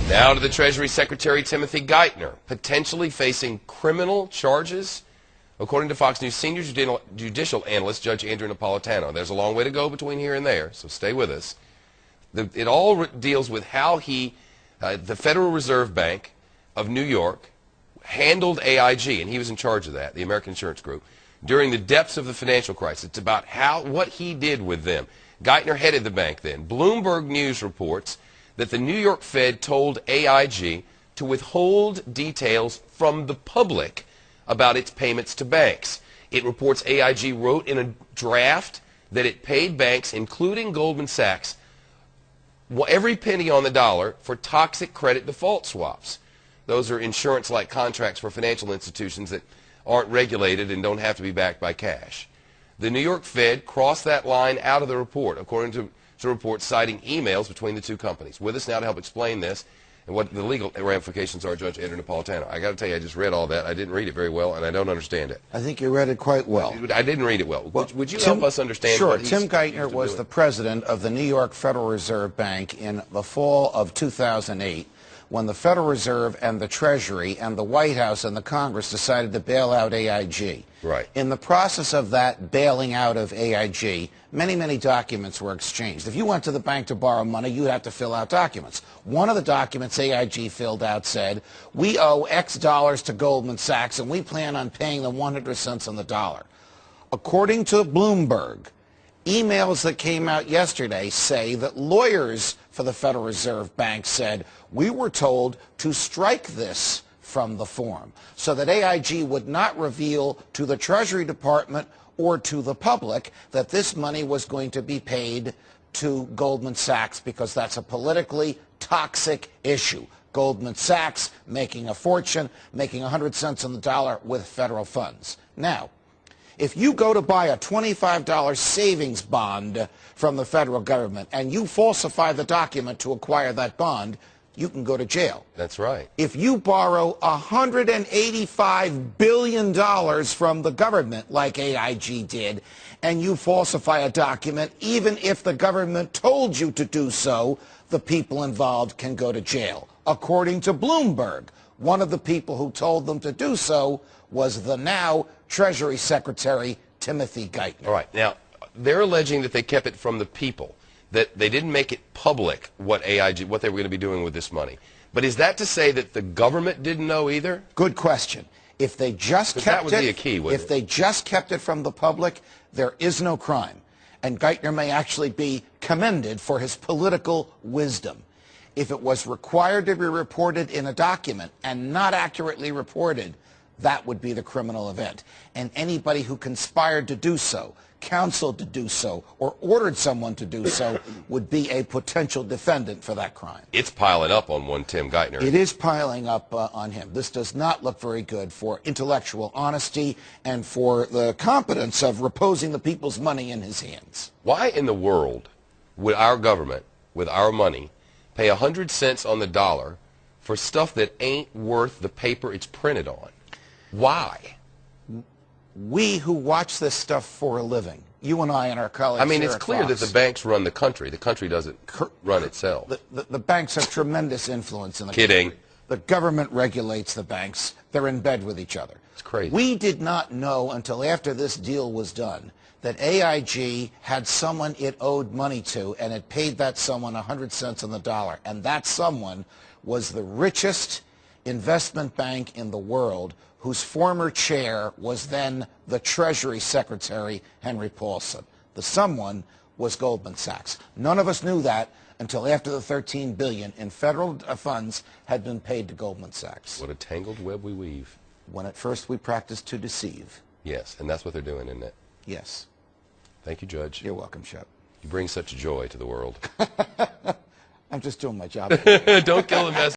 Now to the Treasury Secretary Timothy Geithner, potentially facing criminal charges, according to Fox News senior judicial analyst Judge Andrew Napolitano. There's a long way to go between here and there, so stay with us. It all deals with how the Federal Reserve Bank of New York handled AIG, and he was in charge of that, the American Insurance Group, during the depths of the financial crisis. It's about what he did with them. Geithner headed the bank then. Bloomberg News reports that the New York Fed told AIG to withhold details from the public about its payments to banks. It reports AIG wrote in a draft that it paid banks, including Goldman Sachs, every penny on the dollar for toxic credit default swaps. Those are insurance-like contracts for financial institutions that aren't regulated and don't have to be backed by cash. The New York Fed crossed that line out of the report, according to reports citing emails between the two companies. With us now to help explain this and what the legal ramifications are, Judge Andrew Napolitano. I got to tell you, I just read all that. I didn't read it very well, and I don't understand it. I think you read it quite well. I didn't read it well. Would you help us understand? Sure. Tim Geithner was the president of the New York Federal Reserve Bank in the fall of 2008, when the Federal Reserve and the Treasury and the White House and the Congress decided to bail out AIG. Right. In the process of that bailing out of AIG, many documents were exchanged. If you went to the bank to borrow money, you'd have to fill out documents. One of the documents AIG filled out said, we owe X dollars to Goldman Sachs and we plan on paying them 100 cents on the dollar. According to Bloomberg, emails that came out yesterday say that lawyers for the Federal Reserve Bank said, we were told to strike this from the form so that AIG would not reveal to the Treasury Department or to the public that this money was going to be paid to Goldman Sachs because that's a politically toxic issue. Goldman Sachs making a fortune, making 100 cents on the dollar with federal funds. Now, if you go to buy a $25 savings bond from the federal government and you falsify the document to acquire that bond, you can go to jail. That's right. If you borrow $185 billion from the government, like AIG did, and you falsify a document, even if the government told you to do so, the people involved can go to jail. According to Bloomberg, one of the people who told them to do so was the now Treasury Secretary Timothy Geithner. All right. Now, they're alleging that they kept it from the people, that they didn't make it public what they were going to be doing with this money. But is that to say that the government didn't know either? Good question. If they just kept that would be a key, wouldn't it? If they just kept it from the public, there is no crime. And Geithner may actually be commended for his political wisdom. If it was required to be reported in a document and not accurately reported, that would be the criminal event. And anybody who conspired to do so, counseled to do so, or ordered someone to do so would be a potential defendant for that crime. It's piling up on one Tim Geithner. It is piling up on him. This does not look very good for intellectual honesty and for the competence of reposing the people's money in his hands. Why in the world would our government, with our money, pay 100 cents on the dollar for stuff that ain't worth the paper it's printed on? Why? We who watch this stuff for a living, you and I and our colleagues. I mean, it's clear that the banks run the country. The country doesn't run itself. The banks have tremendous influence in the Kidding. country. The government regulates the banks. They're in bed with each other. It's crazy. We did not know until after this deal was done that AIG had someone it owed money to, and it paid that someone 100 cents on the dollar. And that someone was the richest investment bank in the world, whose former chair was then the Treasury Secretary, Henry Paulson. The someone was Goldman Sachs. None of us knew that until after the $13 billion in federal funds had been paid to Goldman Sachs. What a tangled web we weave. When at first we practiced to deceive. Yes, and that's what they're doing, isn't it? Yes. Thank you, Judge. You're welcome, Shep. You bring such joy to the world. I'm just doing my job. Don't kill the messenger.